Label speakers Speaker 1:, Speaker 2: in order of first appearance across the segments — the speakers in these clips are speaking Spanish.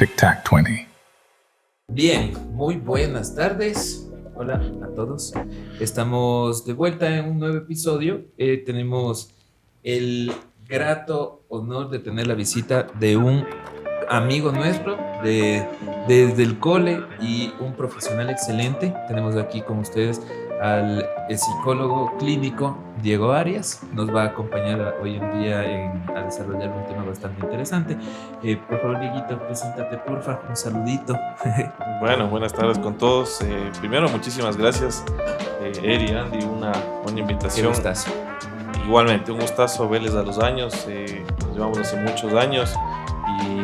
Speaker 1: Tic-tac 20.
Speaker 2: Bien, muy buenas tardes. Hola a todos. Estamos de vuelta en un nuevo episodio. Tenemos el grato honor de tener la visita de un amigo nuestro desde el cole y un profesional excelente. Tenemos aquí con ustedes al psicólogo clínico Diego Arias. Nos va a acompañar hoy en día a desarrollar un tema bastante interesante. Por favor, Dieguito, preséntate, porfa, un saludito.
Speaker 3: Bueno, buenas tardes con todos. Primero, muchísimas gracias, Eri, Andy, una invitación.
Speaker 2: Qué gustazo.
Speaker 3: Igualmente, un gustazo verles a los años. Nos llevamos hace muchos años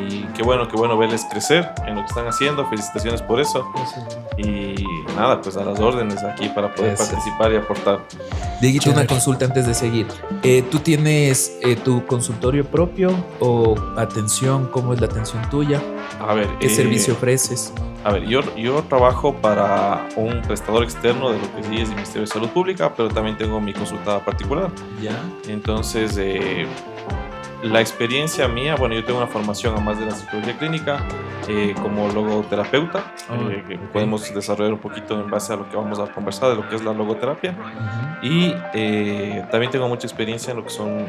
Speaker 3: y qué bueno verles crecer en lo que están haciendo. Felicitaciones por eso. Y nada, pues a las órdenes aquí para poder participar y aportar.
Speaker 2: Dieguito, una consulta antes de seguir. ¿Tú tienes tu consultorio propio o atención? ¿Cómo es la atención tuya?
Speaker 3: A ver,
Speaker 2: ¿Qué servicio ofreces?
Speaker 3: A ver, yo trabajo para un prestador externo de lo que sí es el Ministerio de Salud Pública, pero también tengo mi consulta particular.
Speaker 2: Ya.
Speaker 3: Entonces, la experiencia mía, bueno, yo tengo una formación además de la psicología clínica como logoterapeuta. Que podemos desarrollar un poquito en base a lo que vamos a conversar de lo que es la logoterapia. Y también tengo mucha experiencia en lo que son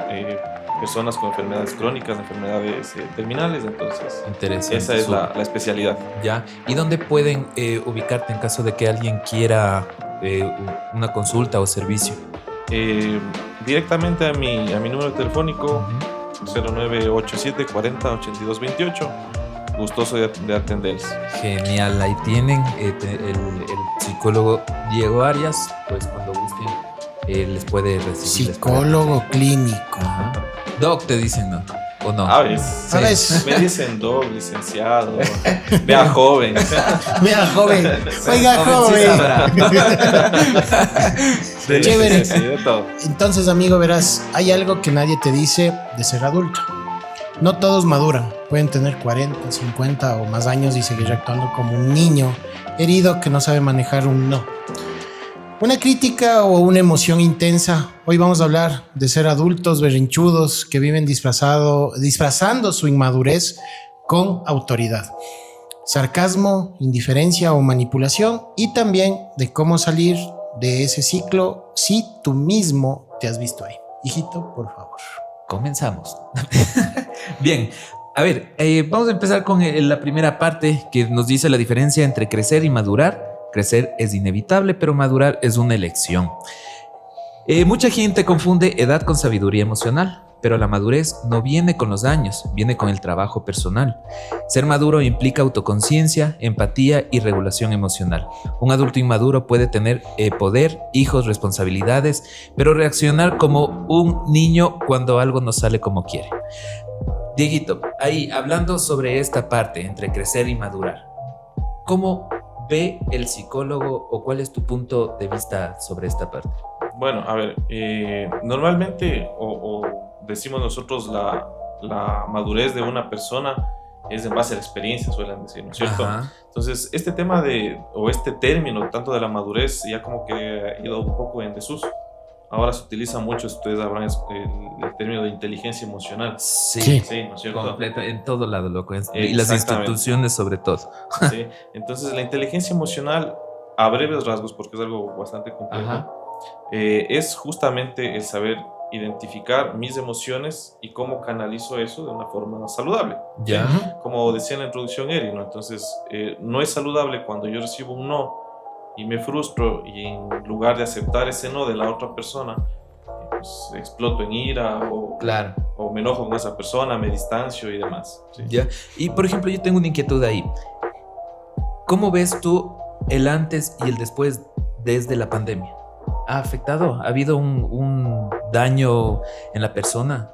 Speaker 3: personas con enfermedades crónicas, enfermedades terminales. Entonces, esa es la especialidad.
Speaker 2: Ya. ¿Y dónde pueden ubicarte en caso de que alguien quiera una consulta o servicio?
Speaker 3: Directamente a mi número telefónico 0987 40 82 28. Gustoso de atenderles.
Speaker 2: Genial, ahí tienen el psicólogo Diego Arias, pues cuando gusten les puede recibir.
Speaker 4: Psicólogo clínico.
Speaker 2: Ajá. Doc te dicen, ¿no? ¿O no?
Speaker 3: A veces. Me dicen doc, licenciado. Vea joven.
Speaker 4: Vea joven. Oiga joven. Chévere.
Speaker 3: Sí, de todo.
Speaker 4: Entonces, amigo, verás, hay algo que nadie te dice de ser adulto. No todos maduran. Pueden tener 40, 50 o más años y seguir actuando como un niño herido que no sabe manejar un no. Una crítica o una emoción intensa. Hoy vamos a hablar de ser adultos berrinchudos que viven disfrazando su inmadurez con autoridad. Sarcasmo, indiferencia o manipulación, y también de cómo salir de ese ciclo si tú mismo te has visto ahí. Hijito, por favor.
Speaker 2: Comenzamos. Bien, a ver, vamos a empezar con la primera parte que nos dice la diferencia entre crecer y madurar. Crecer es inevitable, pero madurar es una elección. Mucha gente confunde edad con sabiduría emocional, pero la madurez no viene con los años, viene con el trabajo personal. Ser maduro implica autoconciencia, empatía y regulación emocional. Un adulto inmaduro puede tener poder, hijos, responsabilidades, pero reaccionar como un niño cuando algo no sale como quiere. Dieguito, ahí hablando sobre esta parte entre crecer y madurar, ¿cómo ve el psicólogo o cuál es tu punto de vista sobre esta parte?
Speaker 3: Bueno, a ver, normalmente o decimos nosotros la madurez de una persona es en base a la experiencia, suelen decir, ¿no es cierto?
Speaker 2: Ajá.
Speaker 3: Entonces, este tema este término, tanto de la madurez, ya como que ha ido un poco en desuso. Ahora se utiliza mucho, ustedes habrán el término de inteligencia emocional.
Speaker 2: Sí,
Speaker 3: ¿no es cierto?
Speaker 2: completa, en todo lado, loco. Y las instituciones sobre todo.
Speaker 3: Sí. Entonces, la inteligencia emocional, a breves rasgos, porque es algo bastante complejo, es justamente el saber identificar mis emociones y cómo canalizo eso de una forma saludable.
Speaker 2: Ya.
Speaker 3: ¿Sí? Como decía en la introducción Eri, ¿no? Entonces, no es saludable cuando yo recibo un no y me frustro y en lugar de aceptar ese no de la otra persona, pues exploto en ira
Speaker 2: Claro.
Speaker 3: o me enojo con esa persona, me distancio y demás. ¿Sí?
Speaker 2: Ya. Y por ejemplo, yo tengo una inquietud ahí. ¿Cómo ves tú el antes y el después desde la pandemia? ¿Ha afectado? ¿Ha habido un daño en la persona?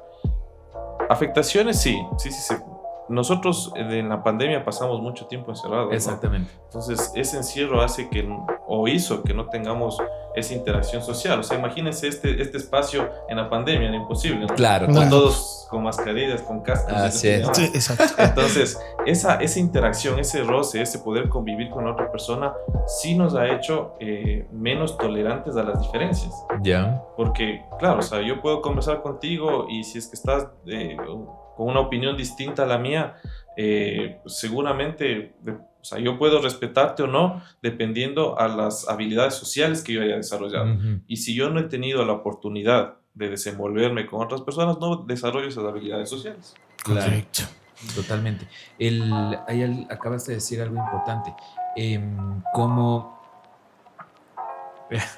Speaker 3: Afectaciones, sí. Nosotros en la pandemia pasamos mucho tiempo encerrados.
Speaker 2: Exactamente.
Speaker 3: ¿No? Entonces, ese encierro hizo que no tengamos esa interacción social. O sea, imagínense este espacio en la pandemia, era imposible, ¿no?
Speaker 2: Claro.
Speaker 3: Todos con mascarillas, con cascos.
Speaker 2: Así es.
Speaker 4: Sí, exacto.
Speaker 3: Entonces, esa interacción, ese roce, ese poder convivir con la otra persona, sí nos ha hecho menos tolerantes a las diferencias.
Speaker 2: Ya.
Speaker 3: Porque, claro, o sea, yo puedo conversar contigo y si es que estás con una opinión distinta a la mía, seguramente, o sea, yo puedo respetarte o no dependiendo a las habilidades sociales que yo haya desarrollado. Y si yo no he tenido la oportunidad de desenvolverme con otras personas, no desarrollo esas habilidades sociales.
Speaker 2: Claro.
Speaker 4: Correcto.
Speaker 2: Totalmente. Acabas de decir algo importante. Como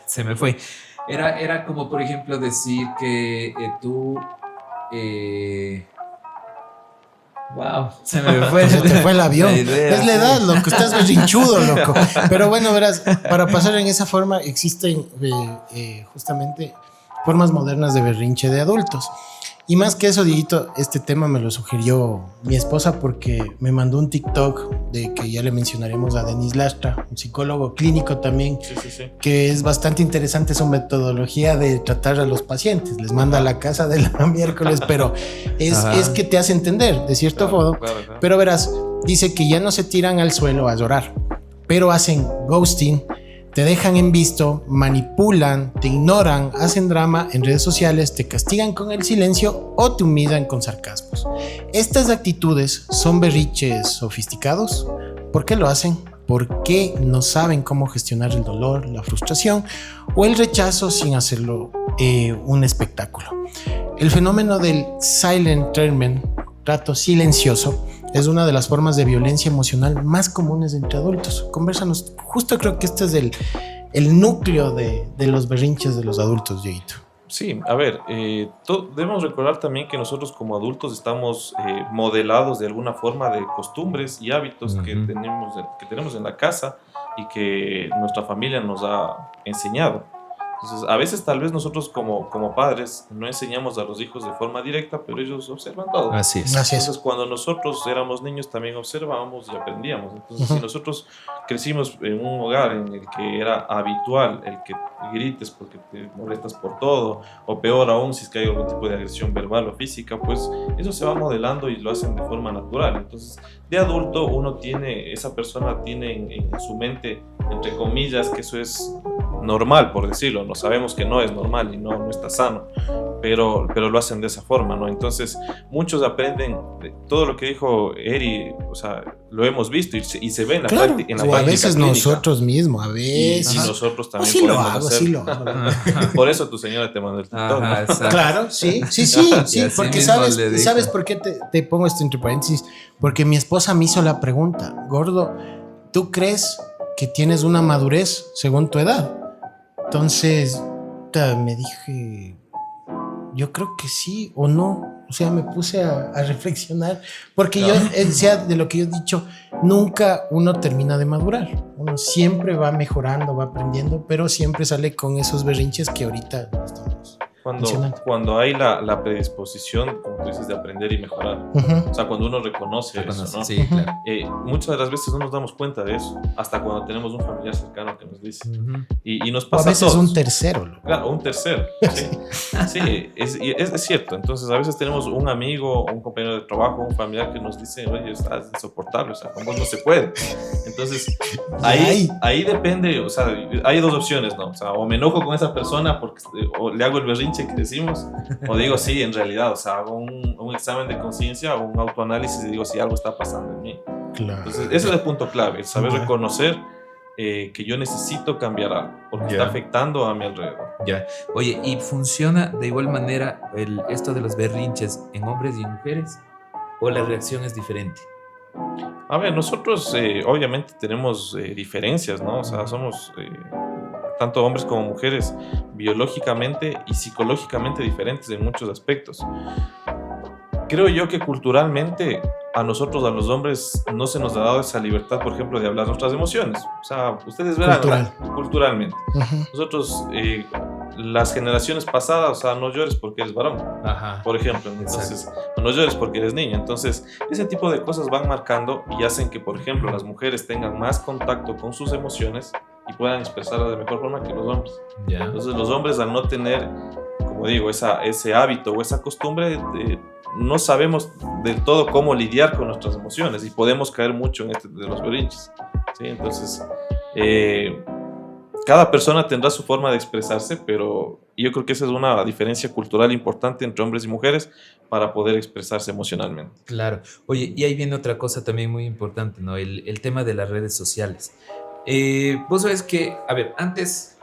Speaker 2: se me fue. Era como, por ejemplo, decir que tú. Wow, se me fue.
Speaker 4: Se te fue el avión. Es la edad,
Speaker 2: sí.
Speaker 4: loco. Estás berrinchudo, loco. Pero bueno, verás, para pasar en esa forma existen justamente formas modernas de berrinche de adultos. Y más que eso, Dieguito, este tema me lo sugirió mi esposa porque me mandó un TikTok de que ya le mencionaremos a Denis Lastra, un psicólogo clínico también,
Speaker 3: Sí.
Speaker 4: que es bastante interesante su metodología de tratar a los pacientes. Les manda a la casa de la miércoles, pero es que te hace entender, de cierto modo.
Speaker 3: Claro.
Speaker 4: Pero verás, dice que ya no se tiran al suelo a llorar, pero hacen ghosting, te dejan en visto, manipulan, te ignoran, hacen drama en redes sociales, te castigan con el silencio o te humillan con sarcasmos. Estas actitudes son berrinches sofisticados. ¿Por qué lo hacen? ¿Por qué no saben cómo gestionar el dolor, la frustración o el rechazo sin hacerlo un espectáculo? El fenómeno del silent treatment, trato silencioso, es una de las formas de violencia emocional más comunes entre adultos. Convérsanos, justo creo que este es el núcleo de los berrinches de los adultos, Dieguito.
Speaker 3: Sí, a ver, debemos recordar también que nosotros como adultos estamos modelados de alguna forma de costumbres y hábitos que tenemos en la casa y que nuestra familia nos ha enseñado. Entonces, a veces tal vez nosotros como padres no enseñamos a los hijos de forma directa, pero ellos observan todo.
Speaker 2: Así es.
Speaker 3: Entonces, cuando nosotros éramos niños también observábamos y aprendíamos. Entonces, si nosotros crecimos en un hogar en el que era habitual el que grites porque te molestas por todo, o peor aún si es que hay algún tipo de agresión verbal o física, pues eso se va modelando y lo hacen de forma natural. Entonces, de adulto esa persona tiene en su mente, entre comillas, que eso es normal, por decirlo. No sabemos que no es normal y no está sano, pero lo hacen de esa forma, ¿no? Entonces, muchos aprenden de todo lo que dijo Eri, o sea, lo hemos visto y se ve en la práctica.
Speaker 4: A veces clínica. Nosotros mismos, a veces.
Speaker 3: Y nosotros también
Speaker 4: así
Speaker 3: podemos
Speaker 4: lo hago,
Speaker 3: hacer.
Speaker 4: así lo hago.
Speaker 3: Por eso tu señora te mandó el TikTok.
Speaker 2: Ajá,
Speaker 4: claro, sí, porque ¿sabes por qué te pongo esto entre paréntesis? Porque mi esposa me hizo la pregunta, gordo, ¿tú crees que tienes una madurez según tu edad? Entonces me dije, yo creo que sí o no. O sea, me puse a reflexionar porque yo, sea de lo que yo he dicho, nunca uno termina de madurar. Uno siempre va mejorando, va aprendiendo, pero siempre sale con esos berrinches que ahorita estamos
Speaker 3: cuando hay la predisposición, como tú dices, de aprender y mejorar. O sea, cuando uno reconoce eso, ¿no?
Speaker 2: Sí, claro.
Speaker 3: Muchas de las veces no nos damos cuenta de eso, hasta cuando tenemos un familiar cercano que nos dice. Y nos pasa
Speaker 4: a veces
Speaker 3: a todos.
Speaker 4: Un tercero. ¿No?
Speaker 3: Claro, un tercero. Sí, es cierto. Entonces, a veces tenemos un amigo, un compañero de trabajo, un familiar que nos dice, oye, estás insoportable, o sea, con vos no se puede. Entonces, ahí depende, o sea, hay dos opciones, ¿no? O sea, o me enojo con esa persona porque o le hago el berrinche que decimos, o digo, sí, en realidad, o sea, hago un examen de conciencia o un autoanálisis y digo si algo está pasando en mí.
Speaker 4: Claro.
Speaker 3: Entonces, ese es el punto clave, saber reconocer que yo necesito cambiar algo, porque está afectando a mi alrededor.
Speaker 2: Ya. Oye, ¿y funciona de igual manera esto de los berrinches en hombres y en mujeres? ¿O la reacción es diferente?
Speaker 3: A ver, nosotros obviamente tenemos diferencias, ¿no? O sea, somos tanto hombres como mujeres biológicamente y psicológicamente diferentes en muchos aspectos. Creo yo que culturalmente a nosotros, a los hombres, no se nos ha dado esa libertad, por ejemplo, de hablar nuestras emociones. O sea, ustedes verán, culturalmente. Nosotros, las generaciones pasadas, o sea, no llores porque eres varón, por ejemplo. Entonces, no llores porque eres niña. Entonces, ese tipo de cosas van marcando y hacen que, por ejemplo, las mujeres tengan más contacto con sus emociones y puedan expresarlas de mejor forma que los hombres. Entonces, los hombres, al no tener, como digo, ese hábito o esa costumbre, no sabemos del todo cómo lidiar con nuestras emociones y podemos caer mucho en de los berrinches, ¿sí? Entonces, cada persona tendrá su forma de expresarse, pero yo creo que esa es una diferencia cultural importante entre hombres y mujeres para poder expresarse emocionalmente.
Speaker 2: Claro. Oye, y ahí viene otra cosa también muy importante, ¿no? El tema de las redes sociales. Vos sabes que, a ver, antes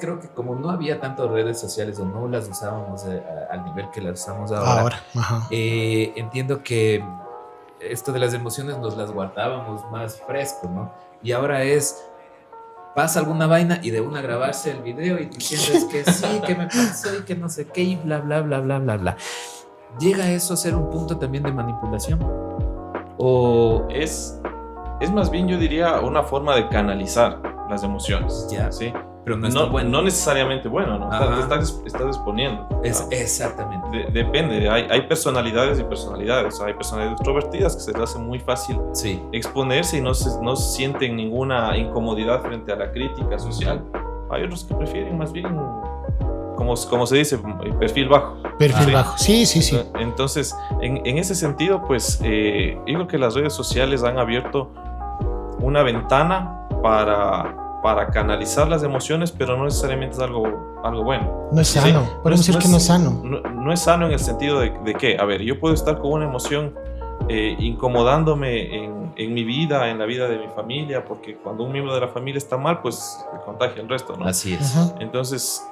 Speaker 2: creo que como no había tantas redes sociales o no las usábamos al nivel que las usamos ahora,
Speaker 4: Ajá.
Speaker 2: entiendo que esto de las emociones nos las guardábamos más fresco, ¿no? Y ahora pasa alguna vaina y de una grabarse el video y diciendo que sí, que me pasó y que no sé qué y bla, bla, bla, bla, bla, bla. ¿Llega eso a ser un punto también de manipulación? ¿O
Speaker 3: Es más bien, yo diría, una forma de canalizar las emociones.
Speaker 2: Ya.
Speaker 3: ¿Sí?
Speaker 2: pero no es tan bueno?
Speaker 3: No necesariamente bueno, ¿no?
Speaker 2: Ajá.
Speaker 3: Te estás exponiendo.
Speaker 2: Exactamente.
Speaker 3: Depende, hay personalidades y personalidades. Hay personalidades extrovertidas que se les hace muy fácil
Speaker 2: Sí.
Speaker 3: exponerse y no sienten ninguna incomodidad frente a la crítica social. Hay otros que prefieren más bien, como se dice, perfil bajo.
Speaker 4: Perfil bajo. Sí.
Speaker 3: Entonces, en ese sentido, pues, yo creo que las redes sociales han abierto una ventana para canalizar las emociones, pero no necesariamente es algo bueno.
Speaker 4: No es sano.
Speaker 3: Sí,
Speaker 4: Podemos decir que no es sano.
Speaker 3: No es sano en el sentido de que, a ver, yo puedo estar con una emoción incomodándome en mi vida, en la vida de mi familia, porque cuando un miembro de la familia está mal, pues contagia el resto, ¿no?
Speaker 2: Así es.
Speaker 4: Ajá.
Speaker 3: Entonces,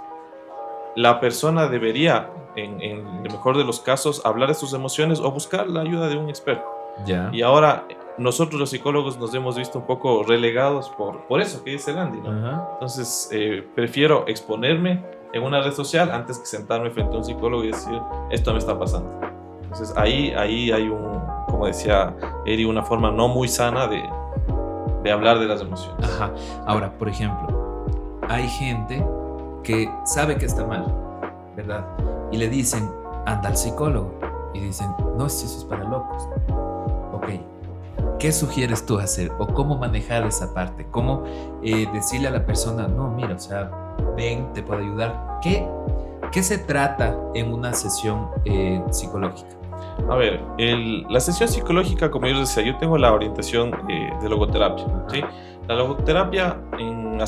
Speaker 3: la persona debería, en el mejor de los casos, hablar de sus emociones o buscar la ayuda de un experto.
Speaker 2: Ya.
Speaker 3: Y ahora, nosotros los psicólogos nos hemos visto un poco relegados por eso que dice Gandhi, ¿no?
Speaker 2: Ajá.
Speaker 3: Entonces, prefiero exponerme en una red social antes que sentarme frente a un psicólogo y decir, esto me está pasando. Entonces, ahí hay como decía Eri, una forma no muy sana de hablar de las emociones.
Speaker 2: Ajá. Ahora, por ejemplo, hay gente que sabe que está mal, ¿verdad? Y le dicen, anda al psicólogo. Y dicen, no, si eso es para locos. Ok. ¿Qué sugieres tú hacer? ¿O cómo manejar esa parte? ¿Cómo decirle a la persona, no, mira, o sea, ven, te puedo ayudar? ¿Qué se trata en una sesión psicológica?
Speaker 3: A ver, la sesión psicológica, como yo les decía, yo tengo la orientación de logoterapia, ¿sí? La logoterapia, en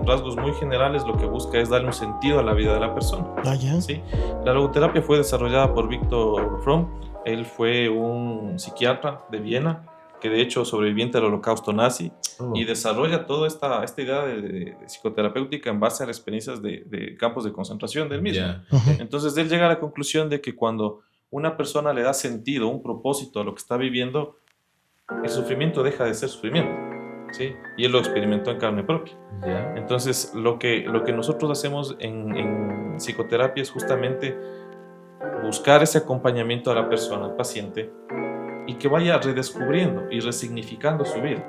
Speaker 3: rasgos muy generales, lo que busca es darle un sentido a la vida de la persona.
Speaker 4: Ya.
Speaker 3: ¿Sí? La logoterapia fue desarrollada por Viktor Frankl. Él fue un psiquiatra de Viena, que de hecho sobreviviente al holocausto nazi, y desarrolla toda esta idea de psicoterapéutica en base a las experiencias de campos de concentración del mismo.
Speaker 2: Ya.
Speaker 4: Ajá.
Speaker 3: Entonces él llega a la conclusión de que cuando una persona le da sentido, un propósito a lo que está viviendo, el sufrimiento deja de ser sufrimiento, ¿sí? Y él lo experimentó en carne propia.
Speaker 2: Ya.
Speaker 3: Entonces lo que nosotros hacemos en psicoterapia es justamente buscar ese acompañamiento a la persona, al paciente, y que vaya redescubriendo y resignificando su vida.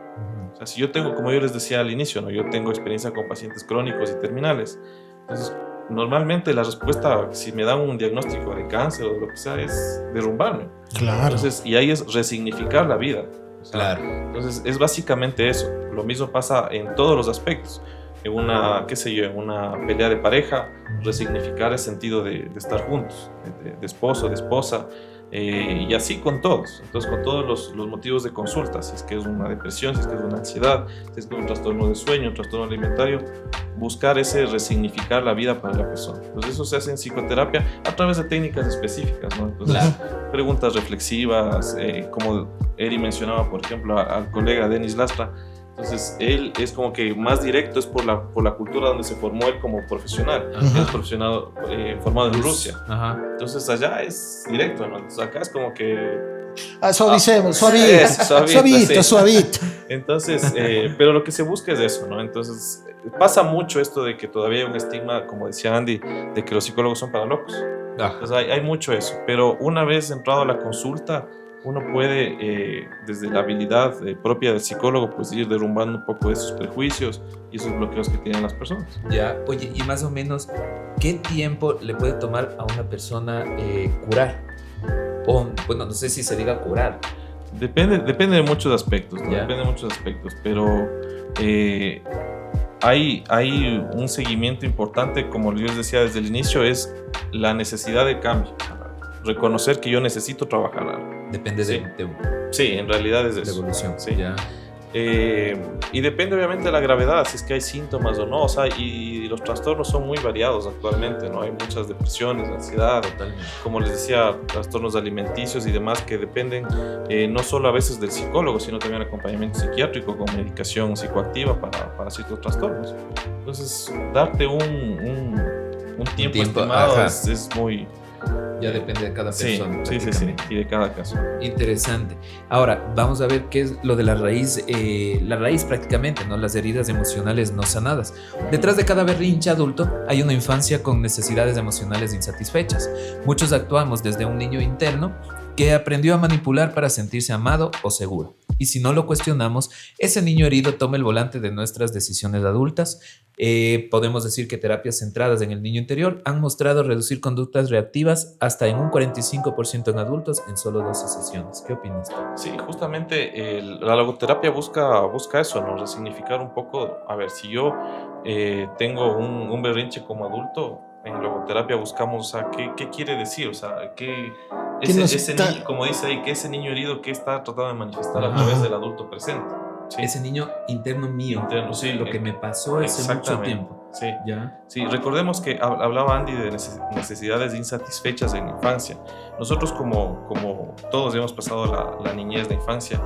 Speaker 3: O sea, si yo tengo, como yo les decía al inicio, ¿no? Yo tengo experiencia con pacientes crónicos y terminales. Entonces, normalmente la respuesta, si me dan un diagnóstico de cáncer o de lo que sea, es derrumbarme.
Speaker 4: Claro.
Speaker 3: Entonces, y ahí es resignificar la vida. O sea,
Speaker 2: Claro.
Speaker 3: entonces, es básicamente eso. Lo mismo pasa en todos los aspectos. En una, qué sé yo, en una pelea de pareja, resignificar el sentido de estar juntos, de esposo, de esposa, y así con todos. Entonces, con todos los motivos de consulta, si es que es una depresión, si es que es una ansiedad, si es que es un trastorno de sueño, un trastorno alimentario, buscar ese resignificar la vida para la persona. Entonces, eso se hace en psicoterapia a través de técnicas específicas, ¿no? Entonces, preguntas reflexivas, como Eri mencionaba, por ejemplo, al colega Denis Lastra. Entonces, él es como que más directo, es por la cultura donde se formó él como profesional. Él es profesional formado en Rusia.
Speaker 2: Ajá.
Speaker 3: Entonces, allá es directo, ¿no? Entonces, acá es como que...
Speaker 4: Suavicemos, suavito.
Speaker 3: Entonces, pero lo que se busca es eso, ¿no? Entonces, pasa mucho esto de que todavía hay un estigma, como decía Andy, de que los psicólogos son para locos. Entonces, hay mucho eso. Pero una vez entrado a la consulta, uno puede, desde la habilidad propia del psicólogo, pues ir derrumbando un poco de esos prejuicios y esos bloqueos que tienen las personas.
Speaker 2: Ya, oye, y más o menos, ¿qué tiempo le puede tomar a una persona curar? O, bueno, no sé si se diga curar.
Speaker 3: Depende de muchos aspectos, ¿no?
Speaker 2: Ya.
Speaker 3: Depende de muchos aspectos, pero hay un seguimiento importante, como yo les decía desde el inicio, es la necesidad de cambio. Reconocer que yo necesito trabajar algo.
Speaker 2: Depende
Speaker 3: Sí.
Speaker 2: de
Speaker 3: Sí, en realidad es
Speaker 2: la
Speaker 3: eso.
Speaker 2: evolución.
Speaker 3: Sí.
Speaker 2: Ya.
Speaker 3: Y depende obviamente de la gravedad, si es que hay síntomas o no, o sea, y los trastornos son muy variados actualmente, ¿no? Hay muchas depresiones, ansiedad, como les decía, trastornos alimenticios y demás que dependen no solo a veces del psicólogo, sino también acompañamiento psiquiátrico con medicación psicoactiva para ciertos trastornos. Entonces, darte un tiempo estimado es muy...
Speaker 2: Ya depende de cada persona.
Speaker 3: Sí, y de cada caso.
Speaker 2: Interesante. Ahora, vamos a ver qué es lo de la raíz prácticamente, ¿no? Las heridas emocionales no sanadas. Detrás de cada berrinche adulto hay una infancia con necesidades emocionales insatisfechas. Muchos actuamos desde un niño interno que aprendió a manipular para sentirse amado o seguro. Y si no lo cuestionamos, ese niño herido toma el volante de nuestras decisiones adultas. Podemos decir que terapias centradas en el niño interior han mostrado reducir conductas reactivas hasta en un 45% en adultos en solo 12 sesiones. ¿Qué opinas?
Speaker 3: Sí, justamente la logoterapia busca eso, ¿no? Resignificar un poco. A ver, si yo tengo un berrinche como adulto, en logoterapia buscamos, o sea, ¿qué quiere decir? O sea, niño, como dice ahí, que ese niño herido que está tratando de manifestar a través del adulto presente.
Speaker 2: ¿Sí? Ese niño interno mío,
Speaker 3: sí,
Speaker 2: lo que me pasó hace mucho tiempo.
Speaker 3: Sí.
Speaker 2: ¿Ya?
Speaker 3: Sí, recordemos que hablaba Andy de necesidades insatisfechas en la infancia. Nosotros como todos hemos pasado la niñez, la infancia,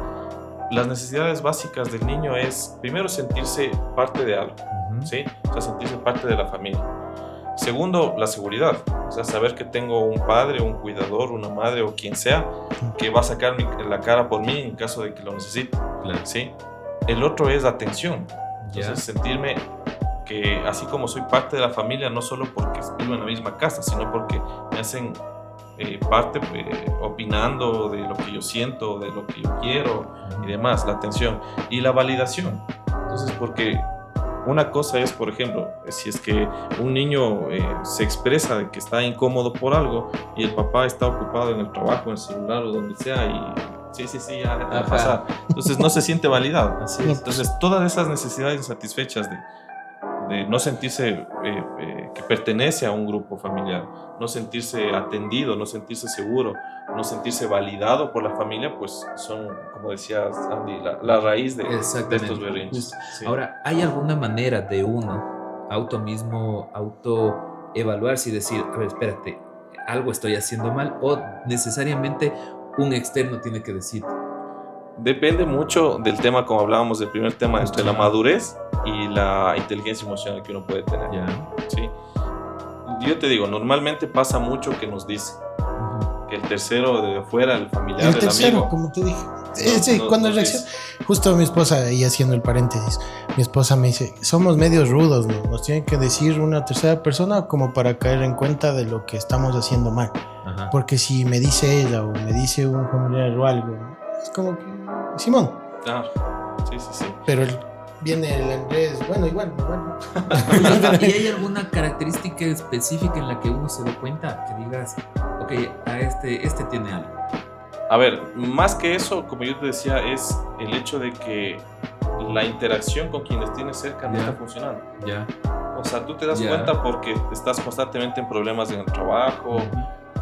Speaker 3: las necesidades básicas del niño es primero sentirse parte de algo, ¿sí? O sea, sentirse parte de la familia. Segundo, la seguridad, o sea, saber que tengo un padre, un cuidador, una madre o quien sea que va a sacar la cara por mí en caso de que lo necesite,
Speaker 2: claro.
Speaker 3: ¿sí? El otro es atención, entonces sentirme que así como soy parte de la familia, no solo porque vivo en la misma casa, sino porque me hacen parte opinando de lo que yo siento, de lo que yo quiero y demás, la atención y la validación. Entonces, porque una cosa es, por ejemplo, si es que un niño se expresa de que está incómodo por algo y el papá está ocupado en el trabajo, en el celular o donde sea y sí, ya pasa. Entonces no se siente validado.
Speaker 2: Así es.
Speaker 3: Entonces todas esas necesidades insatisfechas de no sentirse que pertenece a un grupo familiar, no sentirse atendido, no sentirse seguro, no sentirse validado por la familia, pues son, como decías Andy, la raíz de estos berrinches.
Speaker 2: Sí. Ahora, ¿hay alguna manera de uno autoevaluarse y decir, a ver, espérate, algo estoy haciendo mal, o necesariamente un externo tiene que decir?
Speaker 3: Depende mucho del tema, como hablábamos del primer tema, entre la madurez y la inteligencia emocional que uno puede tener. ¿Sí? Yo te digo, normalmente pasa mucho que nos dice que el tercero de afuera, el familiar, el tercero, amigo,
Speaker 4: como te dije. Cuando reacciona, justo mi esposa, ahí haciendo el paréntesis, mi esposa me dice, somos medios rudos, ¿no? Nos tiene que decir una tercera persona como para caer en cuenta de lo que estamos haciendo mal. Ajá. Porque si me dice ella o me dice un familiar o algo, es como que, Simón.
Speaker 3: Claro, sí.
Speaker 4: Pero viene el Andrés, bueno, igual.
Speaker 2: ¿Y hay alguna característica específica en la que uno se dé cuenta? Que digas, ok, a este tiene algo.
Speaker 3: A ver, más que eso, como yo te decía, es el hecho de que la interacción con quienes tienes cerca no está funcionando. O sea, tú te das cuenta porque estás constantemente en problemas en el trabajo,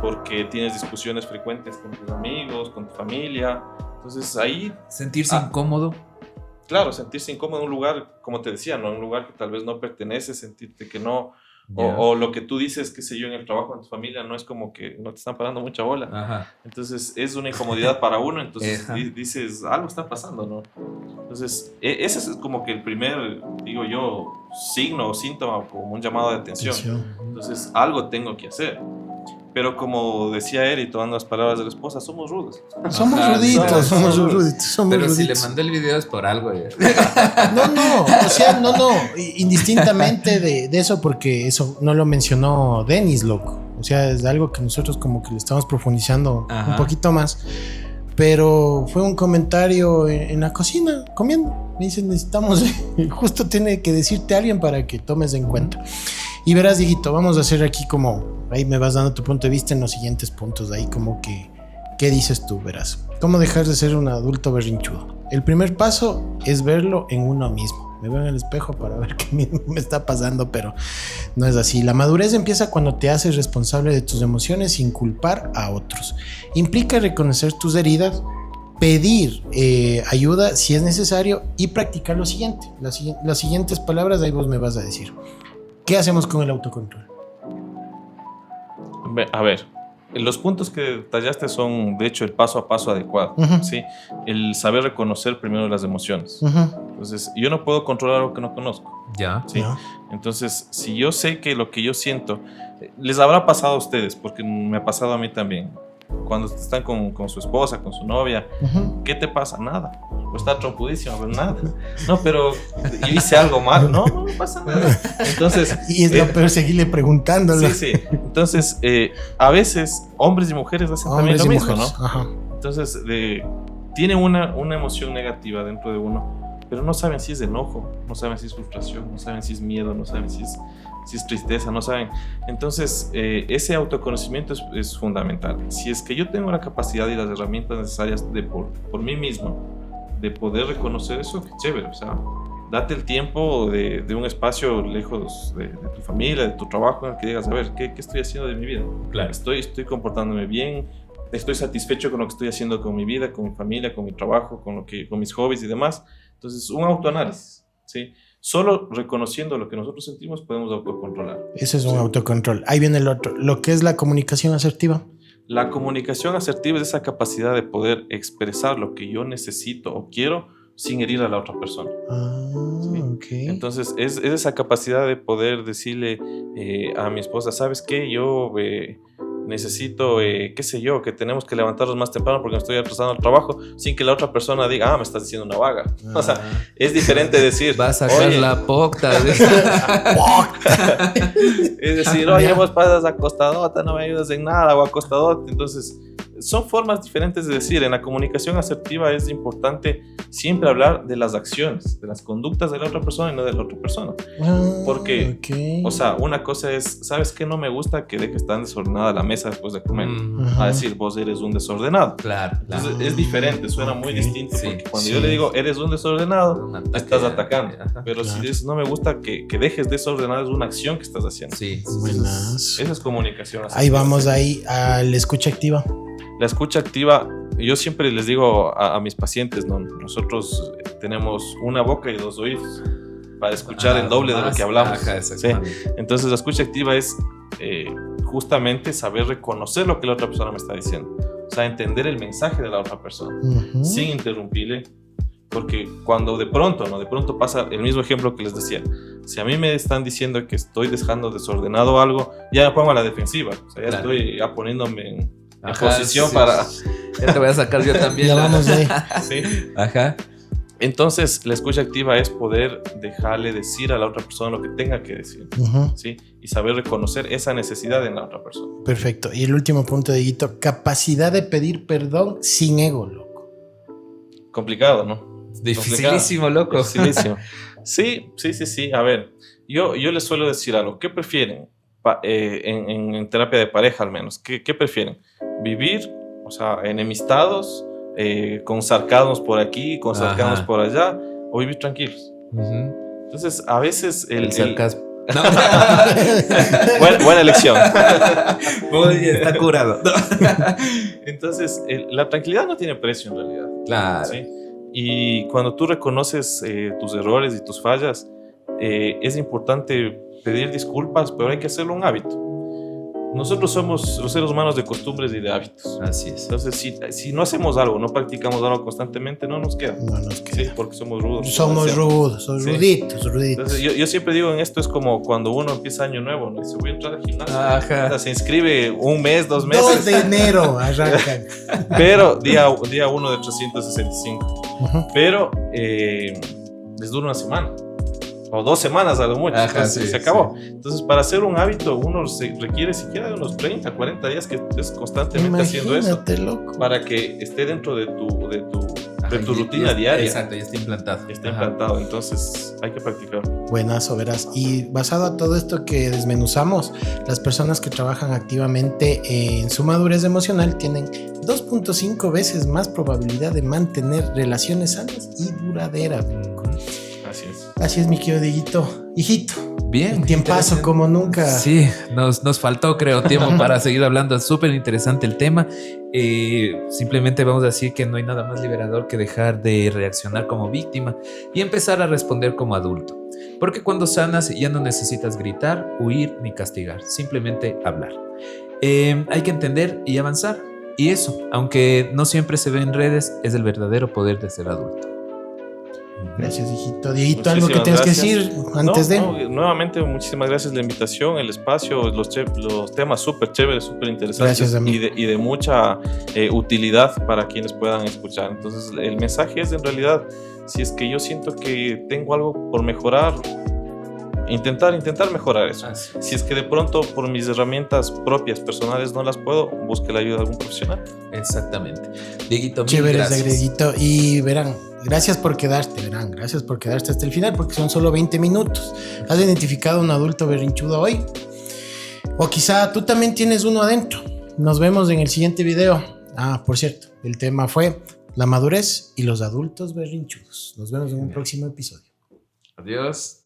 Speaker 3: porque tienes discusiones frecuentes con tus amigos, con tu familia. Entonces ahí...
Speaker 2: Sentirse incómodo.
Speaker 3: Claro, sentirse incómodo en un lugar, como te decía, ¿no? En un lugar que tal vez no pertenece, sentirte que no... O lo que tú dices, qué sé yo, en el trabajo, en tu familia, no es como que no te están parando mucha bola. Ajá. Entonces es una incomodidad para uno, entonces dices, algo está pasando, ¿no? Entonces ese es como que el primer, digo yo, signo o síntoma, como un llamado de atención. Entonces algo tengo que hacer. Pero como decía Eri, tomando las palabras de la esposa, somos rudos.
Speaker 4: Somos ruditos.
Speaker 2: Pero si le mandé el video es por algo.
Speaker 4: No. Indistintamente de eso, porque eso no lo mencionó Dennis, loco. O sea, es algo que nosotros como que le estamos profundizando un poquito más. Pero fue un comentario en la cocina, comiendo. Me dicen, necesitamos, justo tiene que decirte alguien para que tomes en cuenta. Y verás, Dieguito, vamos a hacer aquí como... Ahí me vas dando tu punto de vista en los siguientes puntos. Ahí como que... ¿Qué dices tú? Verás. ¿Cómo dejar de ser un adulto berrinchudo? El primer paso es verlo en uno mismo. Me veo en el espejo para ver qué me está pasando, pero no es así. La madurez empieza cuando te haces responsable de tus emociones sin culpar a otros. Implica reconocer tus heridas, pedir ayuda si es necesario y practicar lo siguiente. Las siguientes palabras, ahí vos me vas a decir. ¿Qué hacemos con el autocontrol?
Speaker 3: A ver, los puntos que detallaste son, de hecho, el paso a paso adecuado.
Speaker 4: Ujú.
Speaker 3: ¿Sí? El saber reconocer primero las emociones.
Speaker 4: Uh-huh.
Speaker 3: Entonces, yo no puedo controlar algo que no conozco.
Speaker 2: Ya.
Speaker 3: ¿Sí?
Speaker 4: No.
Speaker 3: Entonces, si yo sé que lo que yo siento, les habrá pasado a ustedes, porque me ha pasado a mí también. Cuando están con su esposa, con su novia,
Speaker 4: Uh-huh.
Speaker 3: ¿qué te pasa? Nada. Pues está trompudísimo, pero nada. No, pero yo hice algo mal. No pasa nada. Entonces,
Speaker 4: Y es lo peor seguirle preguntándolo.
Speaker 3: sí, sí. Entonces, a veces hombres y mujeres hacen también
Speaker 4: Hombres
Speaker 3: lo
Speaker 4: y
Speaker 3: mismo,
Speaker 4: mujeres.
Speaker 3: ¿no?
Speaker 4: Ajá.
Speaker 3: Entonces, tienen una emoción negativa dentro de uno, pero no saben si es enojo, no saben si es frustración, no saben si es miedo, no saben si es tristeza, no saben. Entonces, ese autoconocimiento es fundamental. Si es que yo tengo la capacidad y las herramientas necesarias por mí mismo, de poder reconocer eso, qué chévere. O sea, date el tiempo de un espacio lejos de tu familia, de tu trabajo, en el que digas, a ver, ¿qué estoy haciendo de mi vida?
Speaker 2: Claro.
Speaker 3: Estoy comportándome bien, estoy satisfecho con lo que estoy haciendo con mi vida, con mi familia, con mi trabajo, con mis hobbies y demás. Entonces, un autoanálisis, ¿sí? Solo reconociendo lo que nosotros sentimos podemos autocontrolar.
Speaker 4: Ese es un autocontrol. Ahí viene el otro. Lo que es la comunicación asertiva.
Speaker 3: La comunicación asertiva es esa capacidad de poder expresar lo que yo necesito o quiero sin herir a la otra persona.
Speaker 4: Sí. Ok.
Speaker 3: Entonces, es esa capacidad de poder decirle a mi esposa, ¿sabes qué? Yo necesito, qué sé yo, que tenemos que levantarnos más temprano porque me estoy atrasando al trabajo, sin que la otra persona diga, me estás diciendo una vaga. O sea, es diferente decir,
Speaker 2: Va a sacar
Speaker 3: oye,
Speaker 2: la pocta.
Speaker 3: es decir, oye, vos pasas acostadota, no me ayudas en nada, o acostadota. Entonces, son formas diferentes de decir. En la comunicación asertiva es importante siempre hablar de las acciones, de las conductas de la otra persona y no de la otra persona. Porque, o sea, una cosa es, ¿sabes qué? No me gusta que dejes tan desordenada la mesa después de comer. A decir, vos eres un desordenado.
Speaker 2: Claro.
Speaker 3: Entonces, es diferente, suena muy distinto.
Speaker 2: Sí,
Speaker 3: Porque cuando
Speaker 4: sí.
Speaker 3: yo le digo, eres un desordenado,
Speaker 2: Un ataque.
Speaker 3: estás atacando.
Speaker 2: Ajá.
Speaker 3: Pero
Speaker 4: Claro.
Speaker 3: si dices, no me gusta que dejes desordenado, es una acción que estás haciendo.
Speaker 2: Sí.
Speaker 4: Buenas.
Speaker 3: Esa es comunicación asertiva.
Speaker 4: Ahí vamos ahí a la escucha activa.
Speaker 3: La escucha activa, yo siempre les digo a mis pacientes, ¿no? Nosotros tenemos una boca y dos oídos para escuchar el doble de lo que hablamos.
Speaker 2: Ajá,
Speaker 3: ¿sí?
Speaker 2: exactamente.
Speaker 3: Entonces la escucha activa es justamente saber reconocer lo que la otra persona me está diciendo. O sea, entender el mensaje de la otra persona,
Speaker 4: Uh-huh.
Speaker 3: sin interrumpirle. Porque cuando de pronto pasa el mismo ejemplo que les decía. Si a mí me están diciendo que estoy dejando desordenado algo, ya me pongo a la defensiva. O sea, ya
Speaker 2: Claro.
Speaker 3: estoy ya poniéndome en
Speaker 2: Ajá,
Speaker 3: posición
Speaker 2: sí.
Speaker 3: para...
Speaker 2: Ya te voy a sacar yo también.
Speaker 4: Ya vamos ahí.
Speaker 3: ¿sí?
Speaker 2: Ajá.
Speaker 3: Entonces, la escucha activa es poder dejarle decir a la otra persona lo que tenga que decir,
Speaker 4: Uh-huh.
Speaker 3: ¿sí? Y saber reconocer esa necesidad en la otra persona.
Speaker 4: Perfecto. Y el último punto de Guito, capacidad de pedir perdón sin ego, loco.
Speaker 3: Complicado, ¿no?
Speaker 2: Dificilísimo, loco.
Speaker 3: Dificilísimo. Sí. A ver, yo les suelo decir algo. ¿Qué prefieren? En terapia de pareja, al menos. ¿Qué prefieren? ¿Vivir, o sea, enemistados, con sarcasmos por aquí, con sarcasmos
Speaker 2: Ajá.
Speaker 3: por allá, o vivir tranquilos?
Speaker 2: Ujú.
Speaker 3: Entonces, a veces
Speaker 2: El sarcasmo. No.
Speaker 3: buena elección.
Speaker 2: Oye, está curado.
Speaker 3: Entonces, la tranquilidad no tiene precio en realidad.
Speaker 2: Claro.
Speaker 3: ¿sí? Y cuando tú reconoces tus errores y tus fallas, es importante pedir disculpas, pero hay que hacerlo un hábito. Nosotros somos los seres humanos de costumbres y de hábitos.
Speaker 2: Así es.
Speaker 3: Entonces, si no hacemos algo, no practicamos algo constantemente, no nos queda.
Speaker 4: No nos
Speaker 3: Sí,
Speaker 4: queda.
Speaker 3: porque somos rudos.
Speaker 4: Somos rudos,
Speaker 3: Sí.
Speaker 4: ruditos.
Speaker 3: Entonces, yo siempre digo en esto, es como cuando uno empieza año nuevo, ¿no? Dice, voy a entrar al gimnasio.
Speaker 2: Ajá.
Speaker 3: O sea, se inscribe un mes, 2
Speaker 4: 2
Speaker 3: meses,
Speaker 4: de enero arrancan.
Speaker 3: pero día 1 de 365.
Speaker 4: Uh-huh.
Speaker 3: Pero les dura una semana o 2 semanas a lo mucho.
Speaker 2: Ajá,
Speaker 3: Entonces,
Speaker 2: sí,
Speaker 3: se acabó. Entonces, para hacer un hábito, uno se requiere siquiera de unos 30, 40 días que estés constantemente haciendo eso
Speaker 4: Imagínate, loco.
Speaker 3: para que esté dentro de tu
Speaker 2: Ajá,
Speaker 3: rutina
Speaker 2: ya-
Speaker 3: diaria.
Speaker 2: Exacto, ya está implantado.
Speaker 3: Ya está
Speaker 2: Ajá.
Speaker 3: implantado. Entonces, hay que practicar.
Speaker 4: Buenazo, verás. Y basado a todo esto que desmenuzamos, las personas que trabajan activamente en su madurez emocional tienen 2.5 veces más probabilidad de mantener relaciones sanas y duraderas.
Speaker 3: Así es.
Speaker 4: Así es, mi querido Dieguito. Hijito,
Speaker 2: Bien.
Speaker 4: El tiempazo como nunca.
Speaker 2: Sí, nos faltó, creo, tiempo para seguir hablando. Es súper interesante el tema. Simplemente vamos a decir que no hay nada más liberador que dejar de reaccionar como víctima y empezar a responder como adulto. Porque cuando sanas ya no necesitas gritar, huir ni castigar, simplemente hablar. Hay que entender y avanzar. Y eso, aunque no siempre se ve en redes, es el verdadero poder de ser adulto.
Speaker 4: Gracias, hijito. Dieguito, ¿algo que tengas que decir antes de...?
Speaker 3: Nuevamente, muchísimas gracias la invitación, el espacio, los temas súper chéveres, súper interesantes.
Speaker 4: Gracias, amigo.
Speaker 3: Y de mucha utilidad para quienes puedan escuchar. Entonces, el mensaje es, en realidad, si es que yo siento que tengo algo por mejorar, intentar mejorar eso. Si es que de pronto por mis herramientas propias, personales, no las puedo, busque la ayuda de algún profesional.
Speaker 2: Exactamente. Dieguito, mil
Speaker 4: Chéveres,
Speaker 2: gracias.
Speaker 4: Dieguito. Y gracias por quedarte hasta el final, porque son solo 20 minutos. ¿Has identificado a un adulto berrinchudo hoy? O quizá tú también tienes uno adentro. Nos vemos en el siguiente video. Por cierto, el tema fue la madurez y los adultos berrinchudos. Nos vemos en un próximo episodio.
Speaker 2: Adiós.